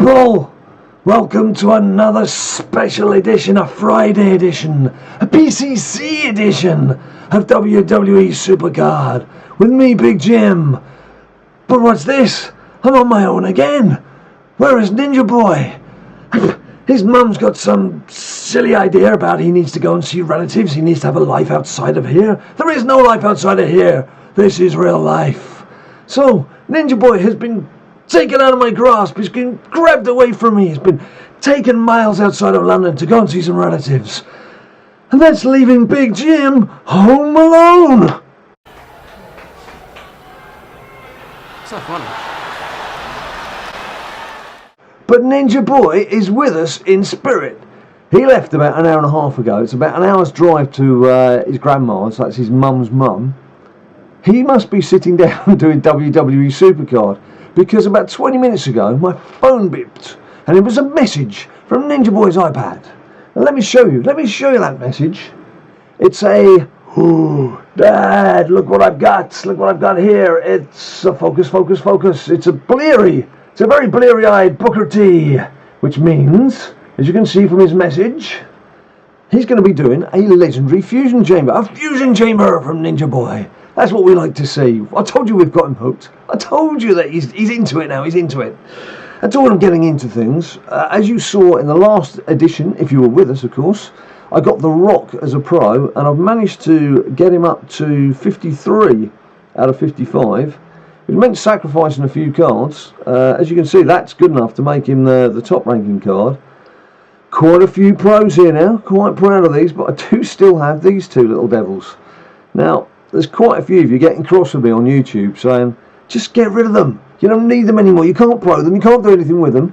people! Welcome to another special edition, a Friday edition, a PCC edition of WWE SuperCard with me, Big Jim. But what's this? I'm on my own again. Where is Ninja Boy? His mum's got some silly idea about he needs to go and see relatives. He needs to have a life outside of here. There is no life outside of here. This is real life. So, Ninja Boy has been taken out of my grasp. He's been grabbed away from me. He's been taken miles outside of London to go and see some relatives. And that's leaving Big Jim home alone. It's not funny. But Ninja Boy is with us in spirit. He left about an hour and a half ago. It's about an hour's drive to his grandma's. That's his mum's mum. He must be sitting down doing WWE SuperCard, because about 20 minutes ago my phone beeped and it was a message from Ninja Boy's iPad. And let me show you that message. It's a, "Oh, Dad, look what I've got. Look what I've got here. It's a focus. It's a very bleary-eyed Booker T, which means, as you can see from his message, he's going to be doing a legendary fusion chamber. A fusion chamber from Ninja Boy. That's what we like to see. I told you we've got him hooked. I told you that he's into it now. He's into it. That's all I'm getting into things. As you saw in the last edition, if you were with us, of course, I got The Rock as a pro, and I've managed to get him up to 53 out of 55. It meant sacrificing a few cards. As you can see, that's good enough to make him the top ranking card. Quite a few pros here now. Quite proud of these, but I do still have these two little devils. Now, there's quite a few of you getting cross with me on YouTube saying, just get rid of them. You don't need them anymore. You can't pro them. You can't do anything with them.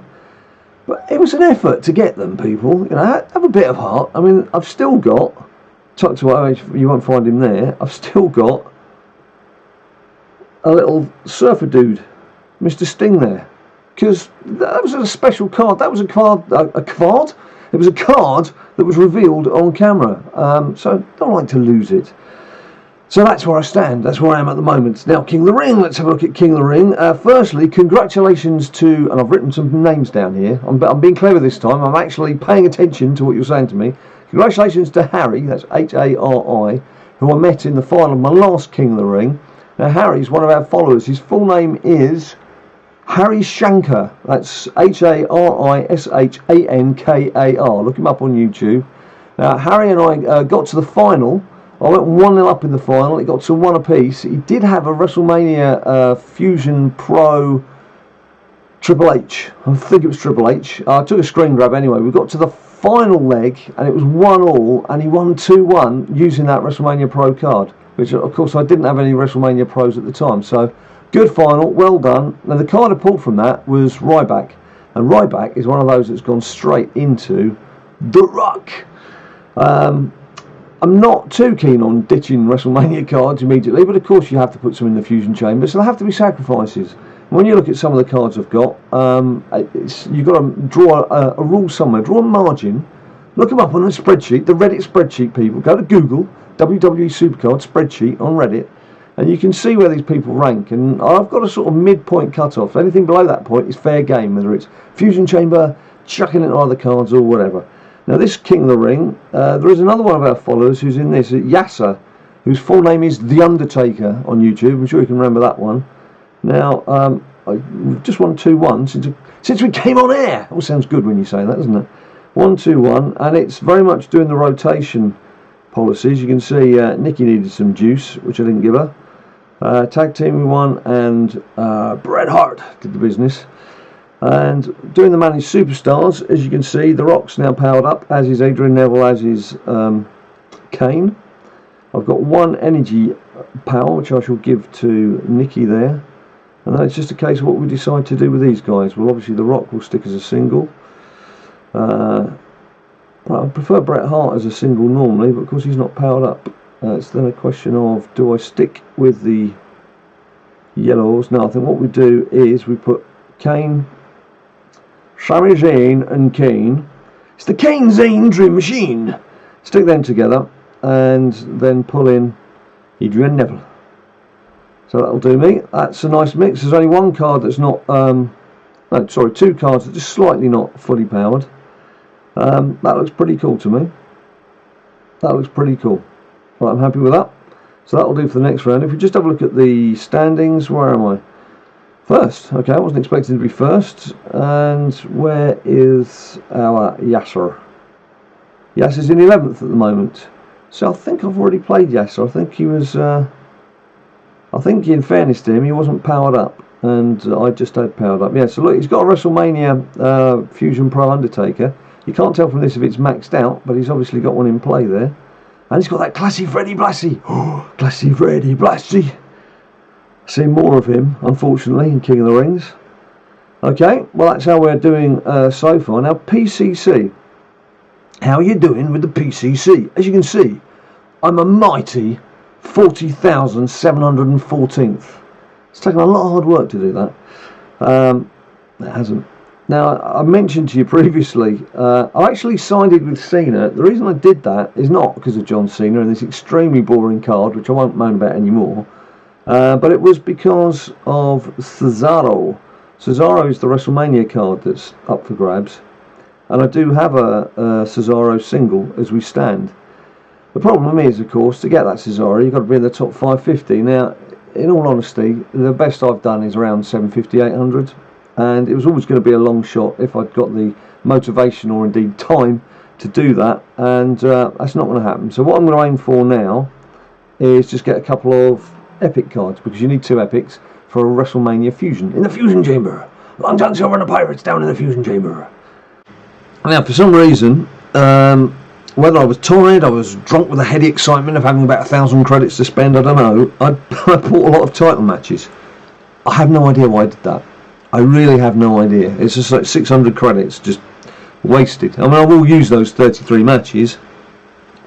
But it was an effort to get them, people. You know, have a bit of heart. I mean, I've still got, tucked away, you won't find him there, I've still got a little surfer dude, Mr. Sting there. Because that was a special card. That was a card. It was a card that was revealed on camera. So I don't like to lose it. So that's where I stand. That's where I am at the moment. Now, King of the Ring. Let's have a look at King of the Ring. Firstly, congratulations to, and I've written some names down here. I'm being clever this time. I'm actually paying attention to what you're saying to me. Congratulations to Harry. That's H-A-R-I, who I met in the final of my last King of the Ring. Now, Harry's one of our followers. His full name is Harry Shankar. That's H-A-R-I-S-H-A-N-K-A-R. Look him up on YouTube. Now, Harry and I got to the final. I went 1-0 up in the final. It got to 1 apiece. He did have a WrestleMania Fusion Pro Triple H. I think it was Triple H. I took a screen grab anyway. We got to the final leg and it was 1-1, and he won 2-1 using that WrestleMania Pro card, which of course I didn't have any WrestleMania Pros at the time. So good final, well done. Now the card I pulled from that was Ryback, and Ryback is one of those that's gone straight into The Rock. I'm not too keen on ditching WrestleMania cards immediately, but of course you have to put some in the fusion chamber, so there have to be sacrifices. When you look at some of the cards I've got, you've got to draw a rule somewhere, draw a margin, look them up on a spreadsheet, the Reddit spreadsheet, people. Go to Google, WWE SuperCard spreadsheet on Reddit, and you can see where these people rank. And I've got a sort of midpoint cut-off. Anything below that point is fair game, whether it's fusion chamber, chucking it on other cards, or whatever. Now this King of the Ring, there is another one of our followers who's in this, Yasser, whose full name is The Undertaker on YouTube. I'm sure you can remember that one. Now, we've just won 2-1 since we came on air. It all sounds good when you say that, doesn't it? 1-2-1, and it's very much doing the rotation policies. You can see Nikki needed some juice, which I didn't give her. Tag team we won, and Bret Hart did the business. And doing the managed superstars, as you can see, The Rock's now powered up, as is Adrian Neville, as is Kane. I've got one energy power, which I shall give to Nikki there. And then it's just a case of what we decide to do with these guys. Well, obviously The Rock will stick as a single. I prefer Bret Hart as a single normally, but of course he's not powered up. It's then a question of, do I stick with the yellows? No, I think what we do is we put Kane, Sami Zayn and Kane. It's the Kane Zayn Dream Machine. Stick them together and then pull in Adrian Neville. So that'll do me. That's a nice mix. There's only one card that's not No, sorry, 2 cards that are just slightly not fully powered. That looks pretty cool to me. That looks pretty cool. Right, I'm happy with that. So that'll do for the next round. If we just have a look at the standings, where am I? First. Okay, I wasn't expecting to be first. And where is our Yasser? Yasser's in 11th at the moment. So I think I've already played Yasser. I think he was... I think in fairness to him, he wasn't powered up. And I just had powered up. Yeah, so look, he's got a WrestleMania Fusion Pro Undertaker. You can't tell from this if it's maxed out, but he's obviously got one in play there. And he's got that classy Freddie Blassie. Oh, classy Freddie Blassie. Seen more of him, unfortunately, in King of the Rings. Okay, well, that's how we're doing so far. Now, PCC. How are you doing with the PCC? As you can see, I'm a mighty 40,714th. It's taken a lot of hard work to do that. It hasn't. Now, I mentioned to you previously, I actually sided with Cena. The reason I did that is not because of John Cena and this extremely boring card, which I won't moan about anymore, but it was because of Cesaro. Cesaro is the WrestleMania card that's up for grabs, and I do have a Cesaro single as we stand. The problem is, of course, to get that Cesaro, you've got to be in the top 550. Now, in all honesty, the best I've done is around 750, 800. And it was always going to be a long shot if I'd got the motivation or indeed time to do that. And that's not going to happen. So what I'm going to aim for now is just get a couple of epic cards, because you need 2 epics for a WrestleMania Fusion. In the Fusion Chamber. Long John Silver and the Pirates down in the Fusion Chamber. Now, for some reason, whether I was tired, I was drunk with the heady excitement of having about 1,000 credits to spend, I don't know, I bought a lot of title matches. I have no idea why I did that. I really have no idea. It's just like 600 credits just wasted. I mean, I will use those 33 matches,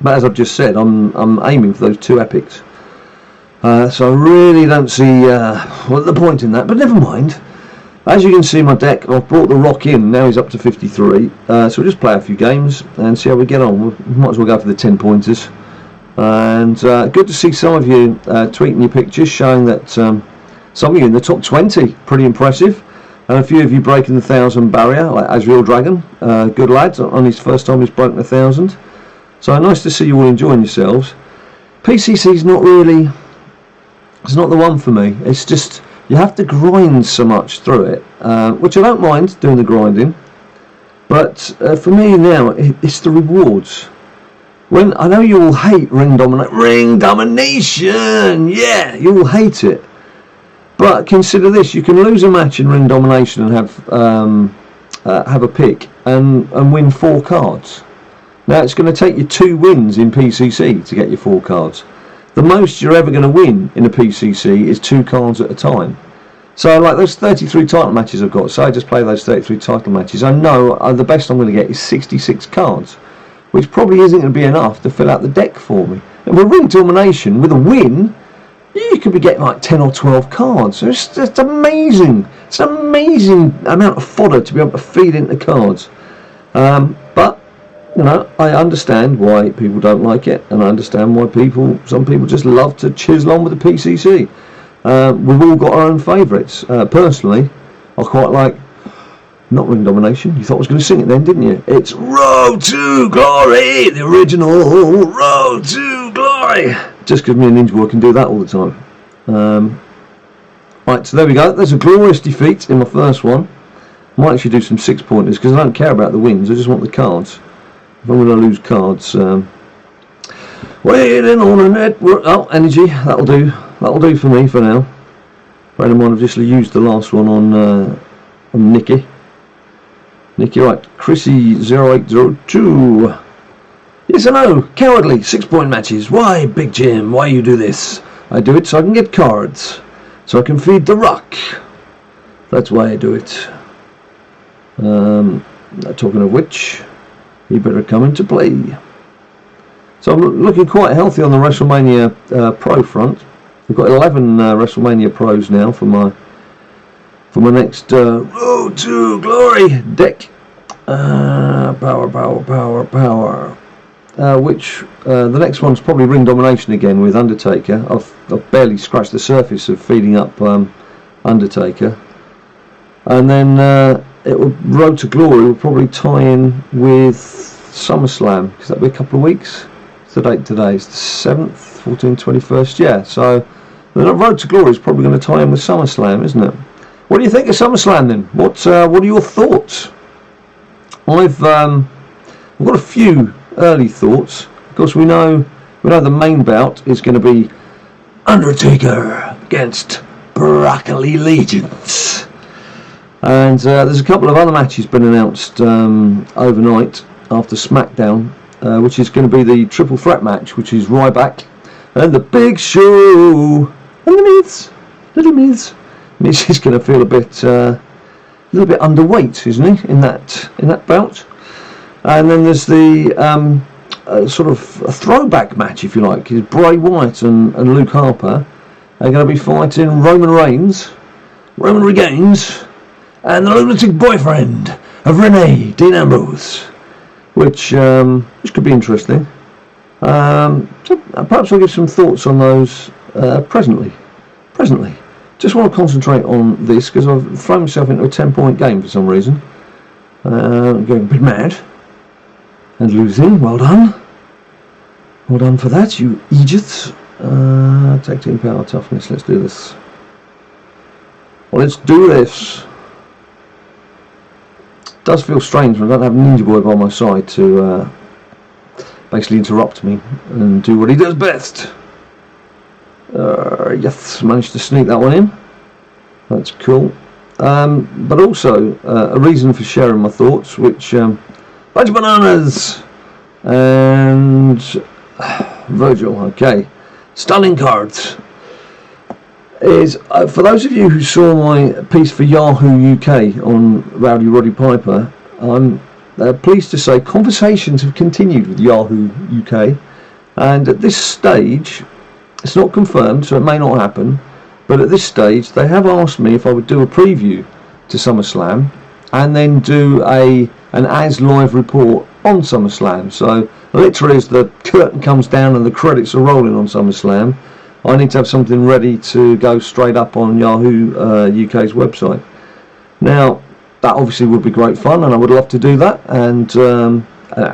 but as I've just said, I'm aiming for those 2 epics. So I really don't see the point in that, but never mind. As you can see, my deck, I've brought the Rock in. Now he's up to 53. So we'll just play a few games and see how we get on. We might as well go for the 10 pointers. And good to see some of you tweeting your pictures, showing that some of you in the top 20. Pretty impressive. And a few of you breaking the 1,000 barrier, like Azrael Dragon. Good lads, on his first time he's broken 1,000. So nice to see you all enjoying yourselves. PCC's not really, it's not the one for me. It's just, you have to grind so much through it, which I don't mind doing the grinding. But for me now, it's the rewards. When I know you all hate Ring Domination, yeah, you all hate it. But consider this: you can lose a match in Ring Domination and have a pick and win 4 cards. Now it's going to take you 2 wins in PCC to get your 4 cards. The most you're ever going to win in a PCC is 2 cards at a time. So like those 33 title matches I've got, so I just play those 33 title matches, I know the best I'm going to get is 66 cards, which probably isn't going to be enough to fill out the deck for me. And with Ring Domination, with a win, you could be getting like 10 or 12 cards. So it's just amazing. It's an amazing amount of fodder to be able to feed into cards. But, you know, I understand why people don't like it, and I understand why some people just love to chisel on with the PCC. We've all got our own favourites. Personally, I quite like, not Ring Domination, you thought I was going to sing it then, didn't you? It's Road to Glory, the original Road to Glory. Just because me and Ninja Boy can do that all the time. Right, so there we go. There's a glorious defeat in my first one. I might actually do some 6-pointers because I don't care about the wins. I just want the cards. If I'm going to lose cards, waiting on a network. Oh, energy. That'll do. That'll do for me for now. A friend of mine have just used the last one on Nicky. Nicky, right. Chrissy0802. Yes or no? Cowardly 6-point matches. Why, Big Jim? Why you do this? I do it so I can get cards. So I can feed the Rock. That's why I do it. Talking of which, he better come into play. So I'm looking quite healthy on the WrestleMania Pro front. I've got 11 WrestleMania Pros now for my next Road to Glory deck. Power. Which the next one's probably Ring Domination again with Undertaker. I've barely scratched the surface of feeding up Undertaker. and then Road to Glory will probably tie in with SummerSlam, because that'll be a couple of weeks. What's the date today? It's the 7th, 14th, 21st. Yeah, so the Road to Glory is probably going to tie in with SummerSlam, isn't it? What do you think of SummerSlam then? What are your thoughts? I've got a few early thoughts. Of course, we know the main bout is going to be Undertaker against Broccoli Legends, and there's a couple of other matches been announced overnight after SmackDown, which is going to be the triple threat match, which is Ryback and the Big Show and the Little Miz. Miz is going to feel a little bit underweight, isn't he, in that bout? And then there's the sort of a throwback match, if you like. Is Bray Wyatt and Luke Harper are going to be fighting Roman Reigns, and the lunatic boyfriend of Renee, Dean Ambrose, which could be interesting. So perhaps I'll give some thoughts on those presently. Just want to concentrate on this because I've thrown myself into a 10-point game for some reason. Going a bit mad and losing. Well done for that, you idiots. Tag team power toughness. Let's do this. It does feel strange when I don't have Ninja Boy by my side to basically interrupt me and do what he does best. Yes, managed to sneak that one in. That's cool. But also a reason for sharing my thoughts, which bunch of bananas and Virgil. Okay, stunning cards. Is for those of you who saw my piece for Yahoo UK on Rowdy Roddy Piper, I'm pleased to say conversations have continued with Yahoo UK, and at this stage, it's not confirmed, so it may not happen, but at this stage they have asked me if I would do a preview to SummerSlam and then do an as live report on SummerSlam. So literally as the curtain comes down and the credits are rolling on SummerSlam, I need to have something ready to go straight up on Yahoo UK's website. Now, that obviously would be great fun, and I would love to do that and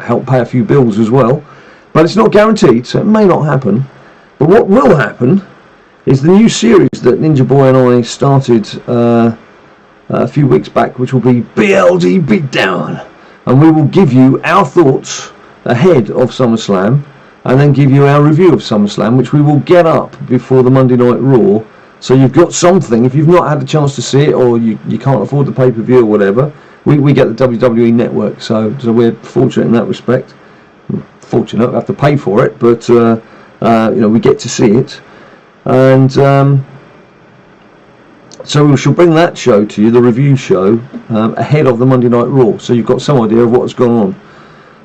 help pay a few bills as well. But it's not guaranteed, so it may not happen. But what will happen is the new series that Ninja Boy and I started a few weeks back, which will be BLD Beatdown. And we will give you our thoughts ahead of SummerSlam, and then give you our review of SummerSlam, which we will get up before the Monday Night Raw. So you've got something. If you've not had a chance to see it, or you can't afford the pay-per-view or whatever, we get the WWE Network. So we're fortunate in that respect. Fortunate, we have to pay for it, but we get to see it. And so we shall bring that show to you, the review show, ahead of the Monday Night Raw. So you've got some idea of what's gone on.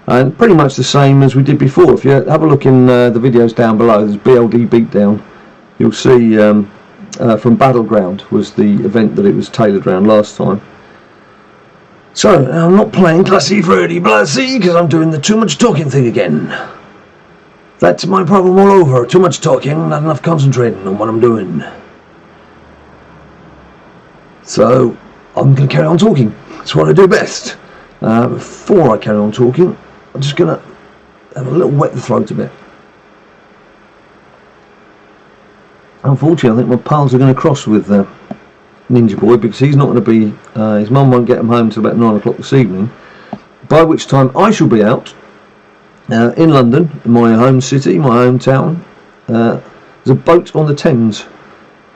And pretty much the same as we did before. If you have a look in the videos down below, there's BLD Beatdown. You'll see from Battleground was the event that it was tailored around last time. So I'm not playing Classy Freddy Blassie because I'm doing the too much talking thing again. That's my problem all over. Too much talking, not enough concentrating on what I'm doing. So I'm going to carry on talking. That's what I do best. Before I carry on talking, I'm just going to have a little wet the throat a bit. Unfortunately, I think my pals are going to cross with Ninja Boy because he's not going to be, his mum won't get him home until about 9 o'clock this evening, by which time I shall be out in London, my home city, my hometown. There's a boat on the Thames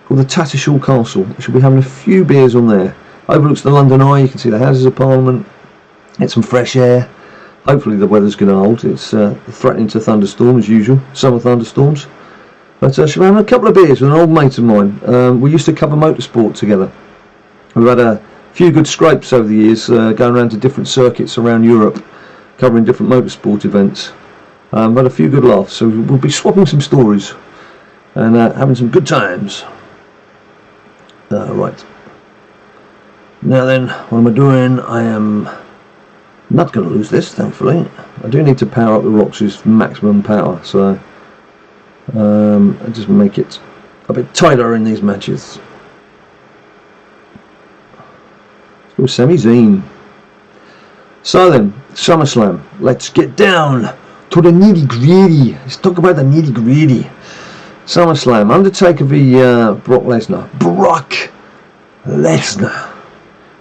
called the Tattershall Castle. I shall be having a few beers on there. Overlooks the London Eye, you can see the Houses of Parliament, get some fresh air. Hopefully the weather's going to hold. It's threatening to thunderstorm as usual, summer thunderstorms. But I shall be having a couple of beers with an old mate of mine. We used to cover motorsport together. We've had a few good scrapes over the years, going around to different circuits around Europe, covering different motorsport events. But a few good laughs, so we'll be swapping some stories and having some good times. Right. Now then, what am I doing? I am not going to lose this, thankfully. I do need to power up the Roxy's maximum power, so I just make it a bit tighter in these matches. It was Sami Zayn. So then, SummerSlam. Let's get down to the nitty-gritty. Let's talk about the nitty-gritty. SummerSlam. Undertaker v Brock Lesnar. Brock Lesnar.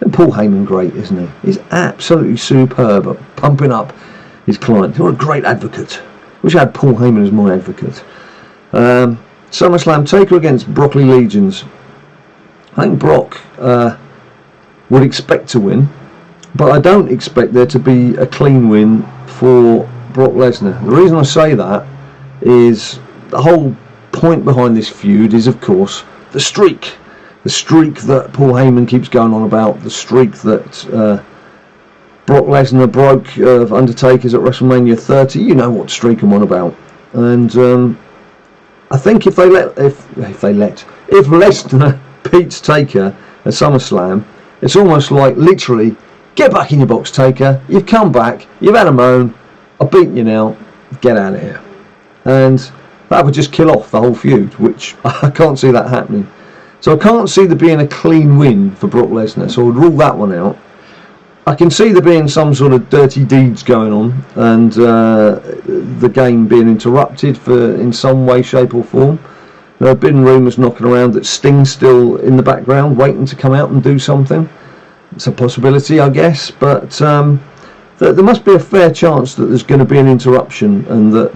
And Paul Heyman, great, isn't he? He's absolutely superb at pumping up his client. What a great advocate. Wish I had Paul Heyman as my advocate. SummerSlam. Taker against Broccoli Legions. I think Brock would expect to win, but I don't expect there to be a clean win for Brock Lesnar. The reason I say that is the whole point behind this feud is, of course, the streak that Paul Heyman keeps going on about, the streak that Brock Lesnar broke of Undertaker's at WrestleMania 30. You know what streak I'm on about. And I think if Lesnar beats Taker at SummerSlam, it's almost like literally, get back in your box, Taker. You've come back. You've had a moan. I've beaten you now. Get out of here. And that would just kill off the whole feud, which I can't see that happening. So I can't see there being a clean win for Brock Lesnar. So I would rule that one out. I can see there being some sort of dirty deeds going on, and the game being interrupted in some way, shape or form. There have been rumours knocking around that Sting's still in the background waiting to come out and do something. It's a possibility, I guess, but there must be a fair chance that there's going to be an interruption and that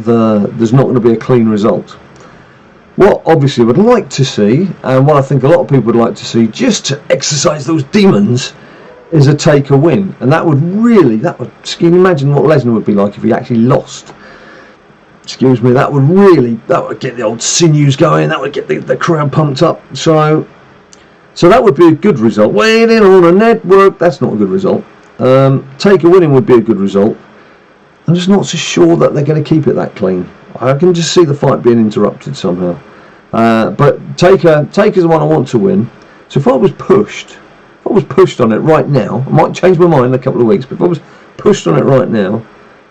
there's not going to be a clean result. What obviously I would like to see, and what I think a lot of people would like to see, just to exercise those demons, is a Taker win. And can you imagine what Lesnar would be like if he actually lost? Excuse me, that would get the old sinews going, that would get the crowd pumped up. So that would be a good result. Waiting on a network, that's not a good result. Taker winning would be a good result. I'm just not so sure that they're going to keep it that clean. I can just see the fight being interrupted somehow. But Taker's the one I want to win. So if I was pushed on it right now, I might change my mind in a couple of weeks, but if I was pushed on it right now,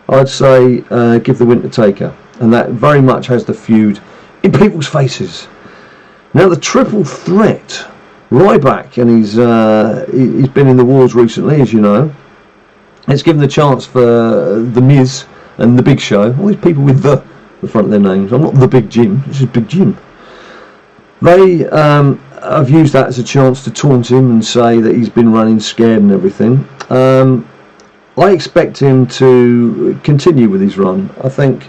I'd say give the win to Taker. And that very much has the feud in people's faces. Now the triple threat, Ryback, and he's been in the wars recently, as you know. It's given the chance for The Miz and The Big Show, all these people with the front of their names. I'm not The Big Jim, this is Big Jim. They have used that as a chance to taunt him and say that he's been running scared and everything. I expect him to continue with his run. I think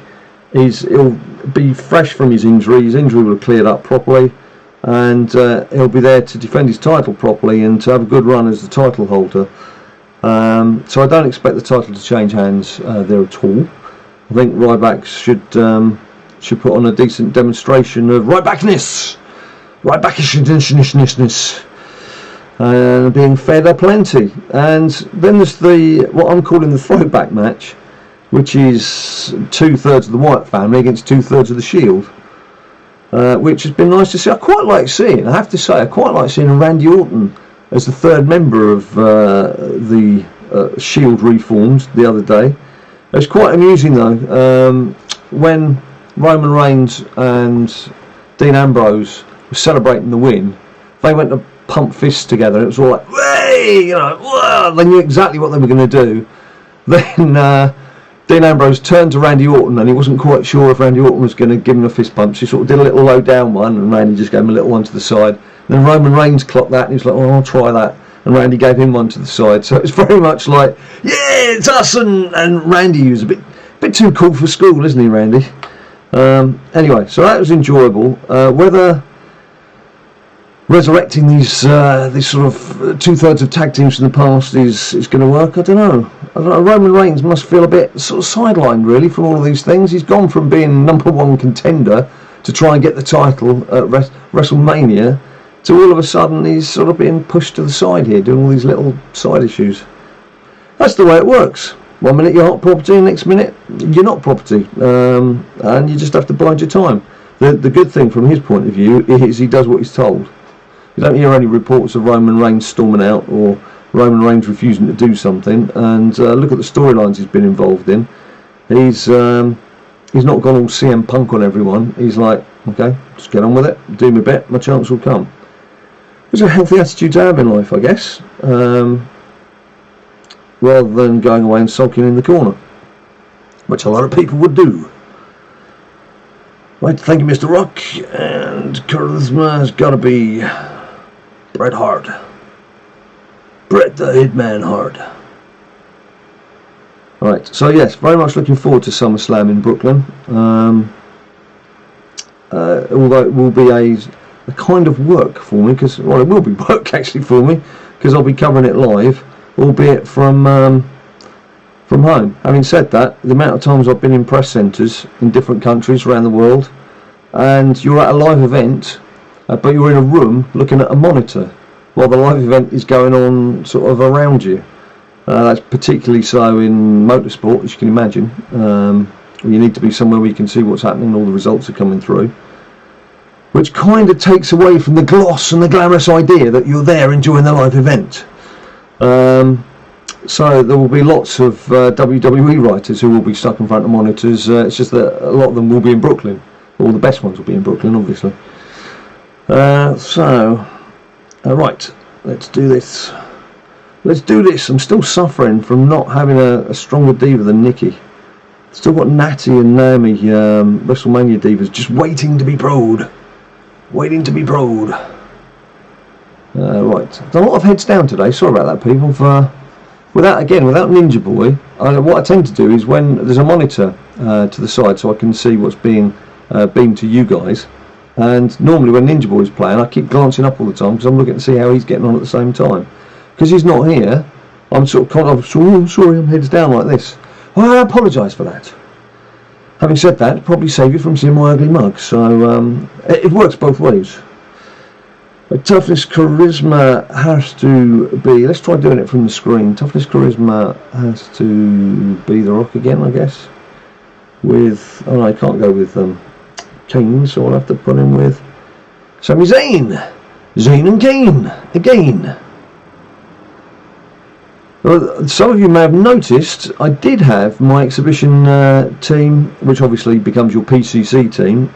he'll be fresh from his injury. His injury will have cleared up properly, and he'll be there to defend his title properly and to have a good run as the title holder. So I don't expect the title to change hands there at all. I think Ryback should put on a decent demonstration of Rybackness, and being fed up plenty. And then there's what I'm calling the throwback match, which is 2/3 of the Wyatt family against 2/3 of the Shield, which has been nice to see. I have to say, I quite like seeing Randy Orton as the third member of the Shield reformed the other day. It was quite amusing though, when Roman Reigns and Dean Ambrose were celebrating the win. They went to pump fists together. It was all like, "Hey!" Whoa! They knew exactly what they were going to do. Then Dean Ambrose turned to Randy Orton, and he wasn't quite sure if Randy Orton was going to give him a fist pump. So he sort of did a little low down one, and Randy just gave him a little one to the side. Then Roman Reigns clocked that, and he was like, "Oh, I'll try that." And Randy gave him one to the side. So it's very much like, "Yeah, it's us," and Randy was a bit too cool for school, isn't he, Randy? Anyway, so that was enjoyable. Whether resurrecting these sort of 2/3 of tag teams from the past is going to work, I don't know. Roman Reigns must feel a bit sort of sidelined really from all of these things. He's gone from being #1 contender to try and get the title at WrestleMania to all of a sudden he's sort of being pushed to the side here, doing all these little side issues. That's the way it works. 1 minute you're hot property, next minute you're not property, and you just have to bide your time. The good thing from his point of view is he does what he's told. You don't hear any reports of Roman Reigns storming out or Roman Reigns refusing to do something. And look at the storylines he's been involved in. He's not gone all CM Punk on everyone. He's like, okay, just get on with it, do my bit, my chance will come. It's a healthy attitude to have in life, I guess. rather than going away and sulking in the corner, which a lot of people would do. Right, thank you, Mr. Rock, and charisma has got to be Bret Hart. Bret the Hitman Hart. Right, so yes, very much looking forward to SummerSlam in Brooklyn. Although it will be a kind of work for me, because, well, it will be work actually for me, because I'll be covering it live, albeit from home. Having said that, the amount of times I've been in press centres in different countries around the world, and you're at a live event, but you're in a room looking at a monitor while the live event is going on sort of around you. That's particularly so in motorsport, as you can imagine. You need to be somewhere where you can see what's happening and all the results are coming through, which kind of takes away from the gloss and the glamorous idea that you're there enjoying the live event. So there will be lots of WWE writers who will be stuck in front of monitors. It's just that a lot of them will be in Brooklyn. All the best ones will be in Brooklyn, obviously. Right, let's do this. Let's do this. I'm still suffering from not having a stronger diva than Nikki. Still got Natty and Naomi, WrestleMania divas, just waiting to be proed. Waiting to be proed. Right, done a lot of heads down today. Sorry about that, people. Without Ninja Boy, what I tend to do is when there's a monitor to the side, so I can see what's being beamed to you guys. And normally when Ninja Boy is playing, I keep glancing up all the time because I'm looking to see how he's getting on at the same time. Because he's not here, I'm sort of sorry, I'm heads down like this. Well, I apologise for that. Having said that, it'll probably save you from seeing my ugly mug, so it works both ways. But toughness charisma has to be, let's try doing it from the screen. Toughness charisma has to be The Rock again, I guess. With, oh, I can't go with Kane, so I'll have to put him with Sami Zayn. Zayn and Kane again. Well, some of you may have noticed I did have my exhibition team, which obviously becomes your PCC team,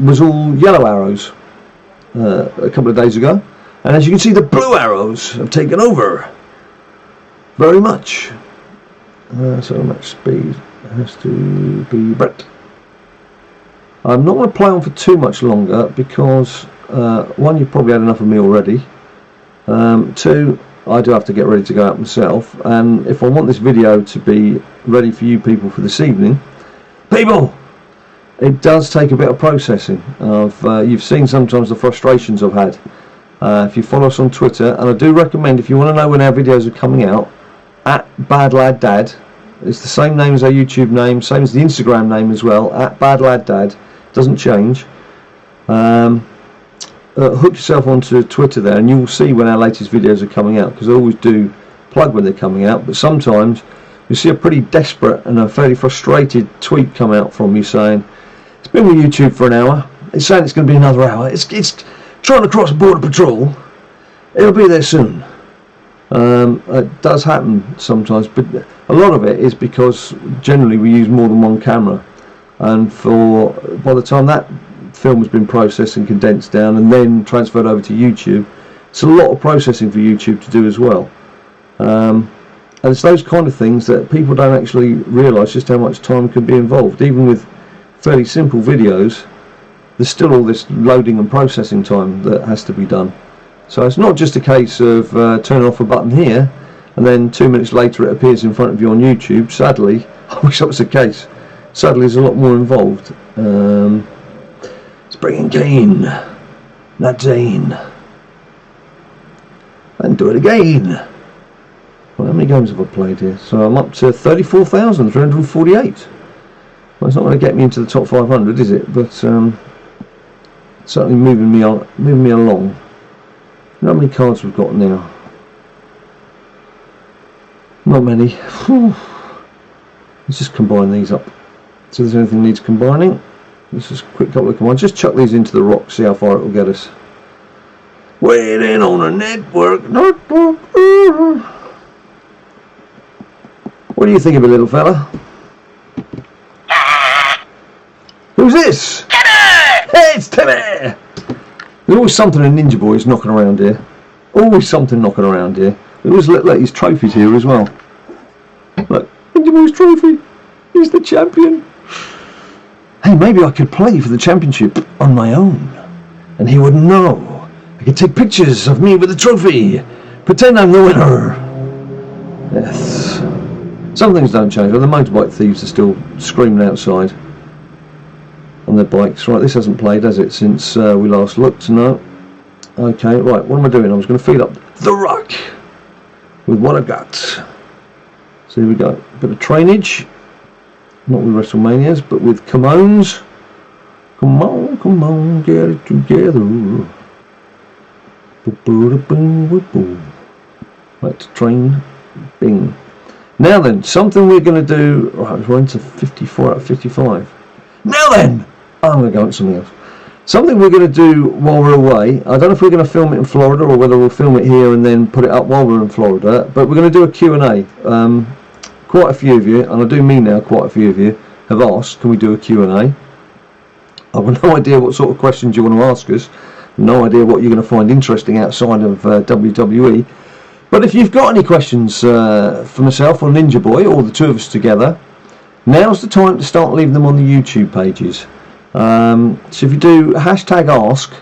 was all yellow arrows a couple of days ago, and as you can see, the blue arrows have taken over very much. So much speed has to be Bret. I'm not going to play on for too much longer because one, you've probably had enough of me already. Two, I do have to get ready to go out myself, and if I want this video to be ready for you people for this evening, it does take a bit of processing. You've seen sometimes the frustrations I've had. If you follow us on Twitter, and I do recommend, if you want to know when our videos are coming out, at BadLadDad, it's the same name as our YouTube name, same as the Instagram name as well, at BadLadDad, doesn't change. Hook yourself onto Twitter there and you will see when our latest videos are coming out, because I always do plug when they're coming out, but sometimes you see a pretty desperate and a fairly frustrated tweet come out from me saying it's been with YouTube for an hour, it's saying it's going to be another hour, it's trying to cross border patrol, it'll be there soon. It does happen sometimes, but a lot of it is because generally we use more than one camera, and by the time that film has been processed and condensed down and then transferred over to YouTube, it's a lot of processing for YouTube to do as well. And it's those kind of things that people don't actually realise just how much time can be involved. Even with fairly simple videos, there's still all this loading and processing time that has to be done. So it's not just a case of turning off a button here and then 2 minutes later it appears in front of you on YouTube. Sadly, I wish that was the case. Sadly, there's a lot more involved. Let's bring in Kane, not Zayn, and do it again. Well, how many games have I played here? So I'm up to 34,348. Well, it's not going to get me into the top 500, is it? But certainly moving me along. You know how many cards we've got now? Not many. Let's just combine these up. See if there's anything that needs combining. Let's just quick couple of commands. Just chuck these into the rock, see how far it will get us. Waiting on a network. What do you think of it, little fella? Who's this? Timmy! Hey, it's Timmy! There's always something in Ninja Boys knocking around here. Always something knocking around here. There always look like his trophies here as well. Look, Ninja Boy's trophy. He's the champion. Hey, maybe I could play for the championship on my own, and he wouldn't know. I could take pictures of me with the trophy. Pretend I'm the winner. Yes. Some things don't change. Well, the motorbike thieves are still screaming outside on their bikes. Right, this hasn't played, has it, since we last looked? No. Okay, right, what am I doing? I was going to feed up The Rock with what I've got. So here we go. A bit of trainage. Not with WrestleManias, but with kimonos. Come on, get it together. Right, to train. Bing. Now then, something we're going to do. Right, we're into 54 out of 55. Now then, I'm going to go on to something else. Something we're going to do while we're away. I don't know if we're going to film it in Florida or whether we'll film it here and then put it up while we're in Florida. But we're going to do a Q&A. Quite a few of you, and I do mean now quite a few of you, have asked, can we do a Q&A? I've got no idea what sort of questions you want to ask us. No idea what you're going to find interesting outside of WWE. But if you've got any questions for myself or Ninja Boy, or the two of us together, now's the time to start leaving them on the YouTube pages. So if you do hashtag ask,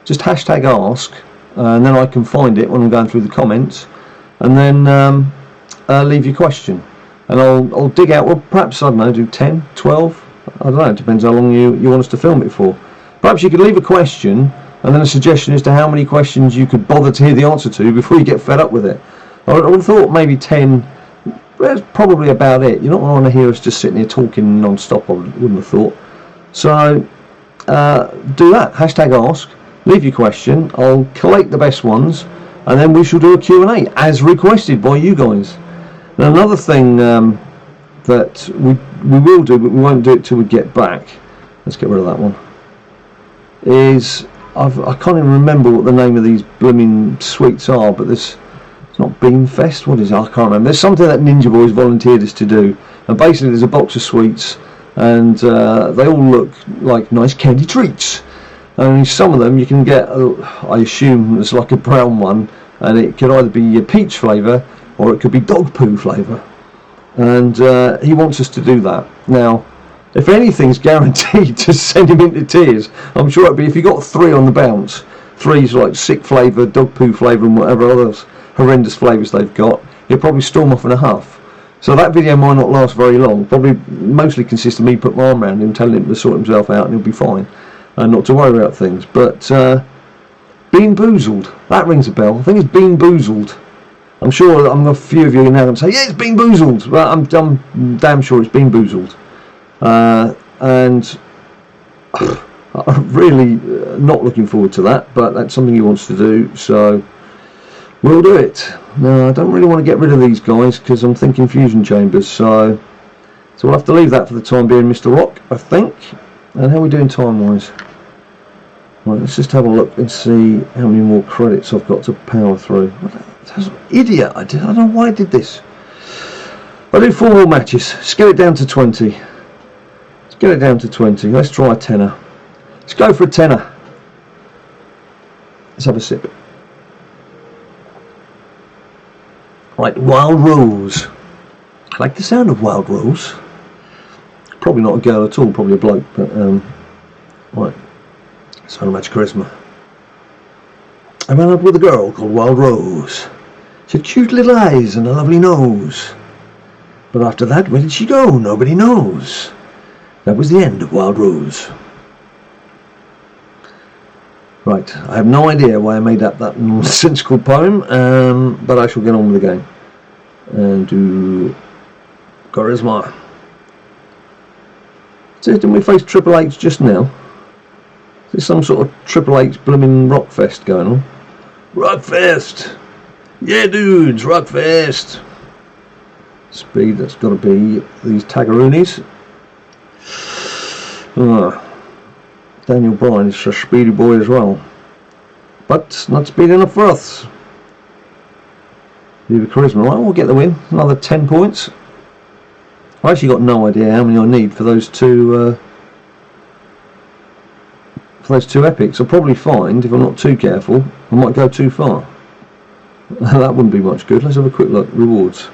just hashtag ask, and then I can find it when I'm going through the comments, and then leave your question. And I'll dig out, well, perhaps, I don't know, do 10, 12, I don't know, it depends how long you want us to film it for. Perhaps you could leave a question, and then a suggestion as to how many questions you could bother to hear the answer to before you get fed up with it. I would have thought maybe 10, that's probably about it. You're not going to want to hear us just sitting here talking non-stop, I wouldn't have thought. So, do that, hashtag ask, leave your question, I'll collate the best ones, and then we shall do a Q&A, as requested by you guys. Now, another thing that we will do, but we won't do it till we get back, let's get rid of that one, is, I can't even remember what the name of these blooming sweets are, but it's not Bean Fest, what is it? I can't remember. There's something that Ninja Boys volunteered us to do, and basically there's a box of sweets, and they all look like nice candy treats. And some of them you can get, I assume it's like a brown one, and it could either be a peach flavour or it could be dog poo flavour. And he wants us to do that. Now, if anything's guaranteed to send him into tears, I'm sure it'd be if you got 3 on the bounce. 3's like sick flavour, dog poo flavour, and whatever other horrendous flavours they've got. He'll probably storm off in a huff. So that video might not last very long. Probably mostly consists of me putting my arm around him, telling him to sort himself out, and he'll be fine, and not to worry about things. But Bean Boozled, that rings a bell. I think it's Bean Boozled. I'm sure a few of you now going to say, yeah, it's Bean Boozled. Well, I'm damn sure it's Bean Boozled. And I'm really not looking forward to that, but that's something he wants to do, so we'll do it. Now, I don't really want to get rid of these guys because I'm thinking fusion chambers, so we'll have to leave that for the time being, Mr. Rock, I think. And how are we doing time-wise? Right, let's just have a look and see how many more credits I've got to power through. That's an idiot. I don't know why I did this. I'll do 4 more matches. Let's get it down to 20. Let's get it down to 20. Let's try a tenner. Let's go for a tenner. Let's have a sip. Right, Wild Rose. I like the sound of Wild Rose. Probably not a girl at all, probably a bloke, but right. So much charisma. I ran up with a girl called Wild Rose. She had cute little eyes and a lovely nose. But after that, where did she go? Nobody knows. That was the end of Wild Rose. Right, I have no idea why I made up that nonsensical poem, but I shall get on with the game. And do charisma. So didn't we face Triple H just now? Is there some sort of Triple H blooming Rockfest going on? Rockfest! Yeah, dudes, Rockfest! Speed, that's got to be these Tagaroonies. Daniel Bryan is a speedy boy as well. But not speedy enough for us. Leave a charisma. Right, we'll get the win. Another 10 points. I actually got no idea how many I need for those two epics. I'll probably find, if I'm not too careful, I might go too far. That wouldn't be much good. Let's have a quick look. Rewards.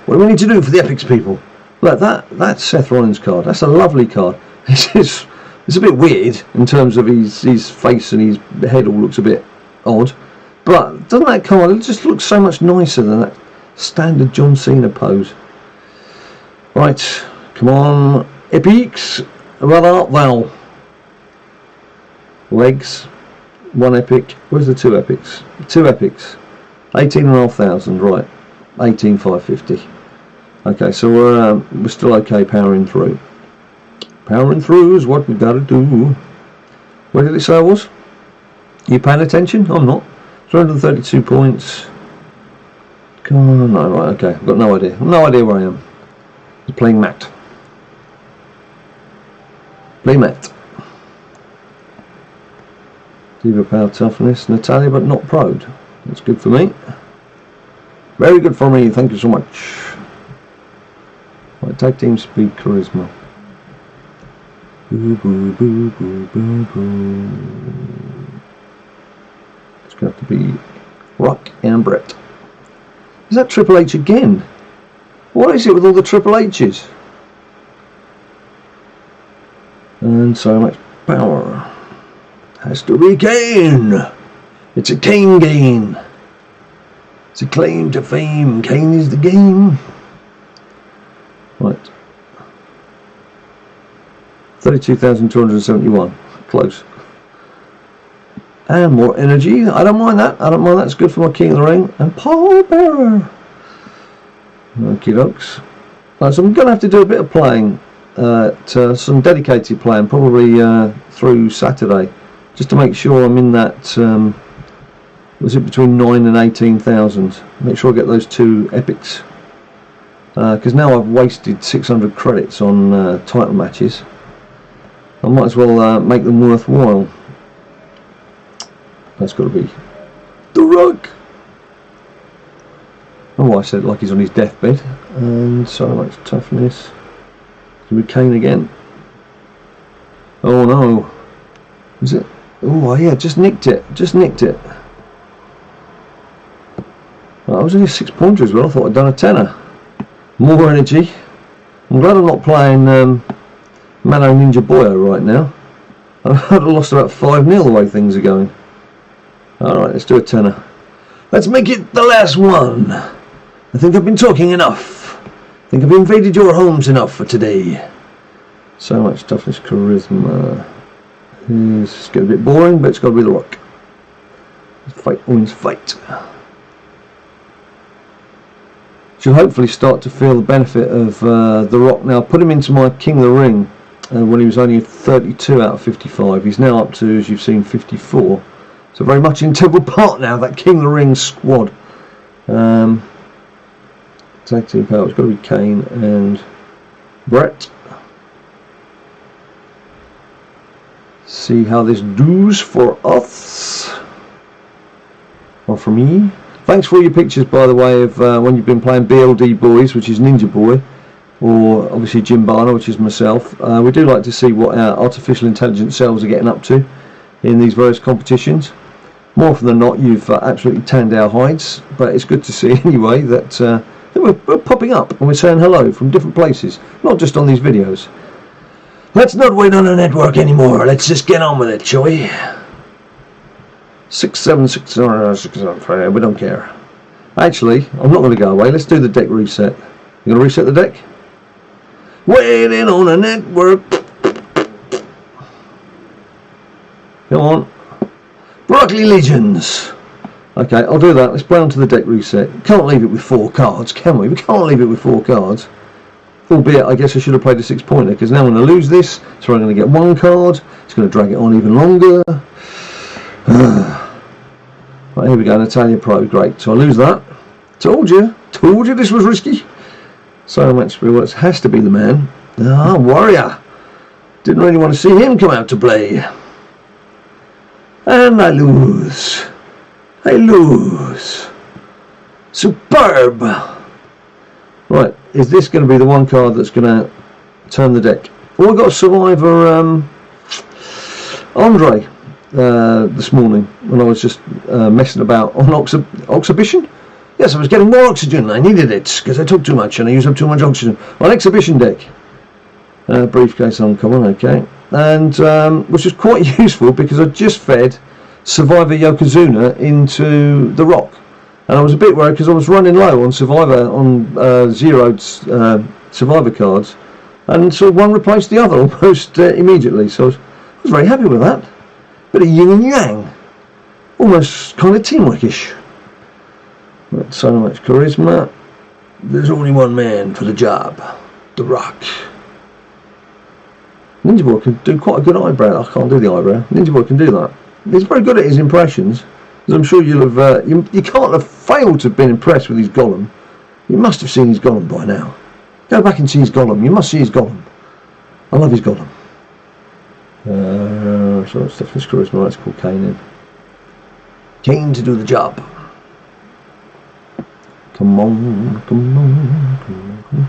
What do we need to do for the Epics people? Look, that's Seth Rollins card. That's a lovely card. It's a bit weird in terms of his face and his head all looks a bit odd. But doesn't that card, it just looks so much nicer than that standard John Cena pose. Right, come on, Epics. Where art thou? Legs. 1 epic. Where's the 2 epics? 2 epics. 18,500, right. 18,550. Okay, so we're still okay powering through. Powering through is what we gotta do. Where did it say I was? You paying attention? I'm not. 332 points. Come on, no, right, okay. I've got no idea. No idea where I am. I'm playing Matt. Play Matt. Diva Power Toughness, Natalia, but not Prode. That's good for me. Very good for me, thank you so much. Right, tag team speed, charisma. Boo, boo, boo, boo, boo, boo. It's going to have to be Rock and Brett. Is that Triple H again? What is it with all the Triple H's? And so much power. Has to be Kane. It's a Kane gain. It's a claim to fame. Kane is the game. Right. 32,271. Close. And more energy. I don't mind that. I don't mind that. It's good for my King of the Ring. And Paul Bearer. Okie dokes. Right, so I'm going to have to do a bit of playing. Some dedicated playing. Probably through Saturday. Just to make sure I'm in that, was it between 9 and 18,000? Make sure I get those 2 epics. Because now I've wasted 600 credits on title matches. I might as well make them worthwhile. That's got to be The Rock. Oh, I said it like he's on his deathbed. And so much toughness. It's going to be Kane again. Oh no. Is it? Oh yeah, just nicked it. Just nicked it. Well, I was only a 6-pointer as well. I thought I'd done a tenner. More energy. I'm glad I'm not playing Mano Ninja Boyo right now. I'd have lost about 5-0 the way things are going. Alright, let's do a tenner. Let's make it the last one. I think I've been talking enough. I think I've invaded your homes enough for today. So much toughness, charisma. It's getting a bit boring, but it's got to be The Rock. Fight wins fight. Should hopefully start to feel the benefit of The Rock now. Put him into my King of the Ring when he was only 32 out of 55. He's now up to, as you've seen, 54. So very much integral part now, that King of the Ring squad. Tag team power, it's got to be Kane and Brett. See how this does for us, or for me. Thanks for all your pictures, by the way, of when you've been playing BLD Boys, which is Ninja Boy, or obviously Jim Barner, which is myself. We do like to see what our artificial intelligence selves are getting up to in these various competitions. More often than not, you've absolutely tanned our hides, but it's good to see anyway that we're popping up and we're saying hello from different places, not just on these videos. Let's not wait on a network anymore. Let's just get on with it, shall we? 6760675. We don't care. Actually, I'm not going to go away. Let's do the deck reset. You going to reset the deck? Waiting on a network. Come on. Broccoli Legions. Okay, I'll do that. Let's play on to the deck reset. Can't leave it with 4 cards, can we? We can't leave it with 4 cards. Albeit, I guess I should have played a 6-pointer, because now I'm going to lose this, so I'm going to get 1 card. It's going to drag it on even longer. Right, here we go, Natalia Pro, great. So I lose that. Told you this was risky. So much rewards, has to be the man. Ah, Warrior. Didn't really want to see him come out to play. And I lose. Superb. Right, is this going to be the 1 card that's going to turn the deck? Oh, we got Survivor Andre this morning when I was just messing about on Exhibition. Yes, I was getting more oxygen. I needed it because I took too much and I used up too much oxygen. On exhibition deck. Briefcase uncommon, okay. And which was quite useful because I just fed Survivor Yokozuna into the Rock. And I was a bit worried because I was running low on Survivor, on zeroed Survivor cards. And so one replaced the other almost immediately. So I was very happy with that. Bit of yin and yang. Almost kind of teamworkish. Right, so much charisma. There's only one man for the job. The Rock. Ninja Boy can do quite a good eyebrow. I can't do the eyebrow. Ninja Boy can do that. He's very good at his impressions. As I'm sure you'll have... you can't have failed to have been impressed with his Gollum. You must have seen his Gollum by now. Go back and see his Gollum. You must see his Gollum. I love his Gollum. So it's definitely charisma. Let's call Kane in. Kane to do the job. Come on, come on, come on.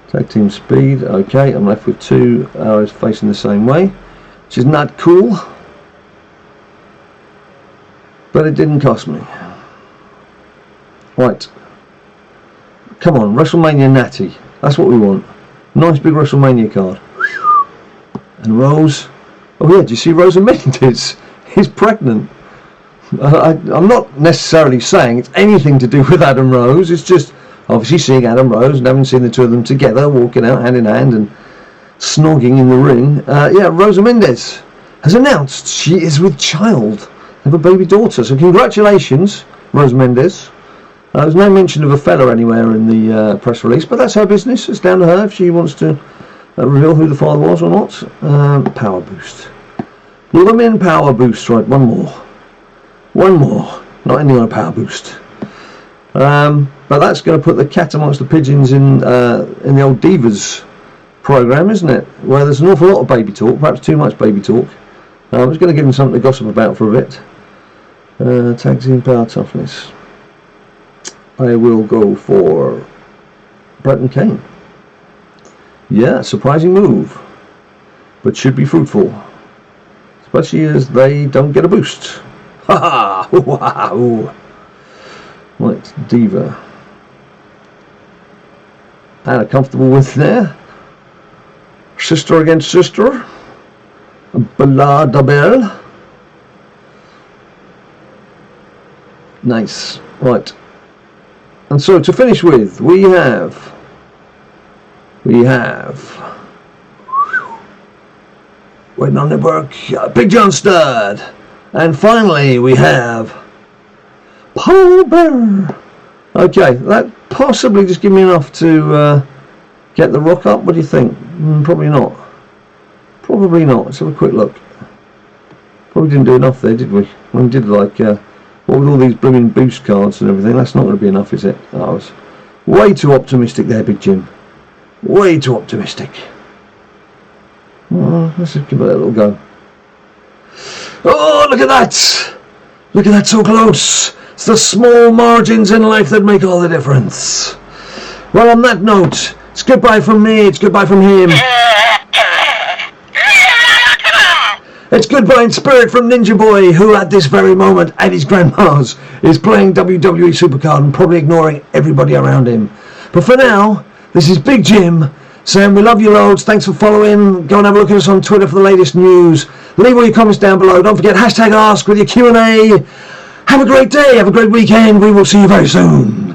Tag team speed. Okay, I'm left with 2 arrows facing the same way, which is not cool. But it didn't cost me. Right. Come on, WrestleMania Natty. That's what we want. Nice big WrestleMania card. And Rose. Oh yeah, do you see Rosa Mendes? He's pregnant. I'm not necessarily saying it's anything to do with Adam Rose. It's just obviously seeing Adam Rose and having seen the two of them together, walking out hand in hand and snogging in the ring. Yeah, Rosa Mendes has announced she is with child. They have a baby daughter. So congratulations, Rosa Mendes. There's no mention of a fella anywhere in the press release, but that's her business. It's down to her if she wants to reveal who the father was or not. Power boost. Lumen power boost. Right, one more. One more. Not any other power boost. But that's going to put the cat amongst the pigeons in the old Divas program, isn't it? Where there's an awful lot of baby talk, perhaps too much baby talk. I was going to give them something to gossip about for a bit. Tag team power toughness. I will go for Brett and Kane. Yeah, surprising move, but should be fruitful, especially as they don't get a boost. Ha ha! Wow! Right, Diva. And a comfortable with there. Sister against sister. BadLadDad. Nice. Right. And so to finish with, we have waiting on the work, Big John Studd. And finally we have Paul Bearer. Okay, that possibly just give me enough to get the Rock up. What do you think? Probably not. Probably not. Let's have a quick look. Probably didn't do enough there, did we? We did like, what with all these blooming boost cards and everything, that's not going to be enough, is it? I was way too optimistic there, Big Jim. Way too optimistic. Well, let's just give it a little go. Oh, look at that! Look at that, so close! It's the small margins in life that make all the difference. Well, on that note, it's goodbye from me, it's goodbye from him. It's goodbye in spirit from Ninja Boy, who at this very moment at his grandma's is playing WWE SuperCard and probably ignoring everybody around him. But for now, this is Big Jim saying we love you loads. Thanks for following. Go and have a look at us on Twitter for the latest news. Leave all your comments down below. Don't forget #ask with your Q&A. Have a great day. Have a great weekend. We will see you very soon.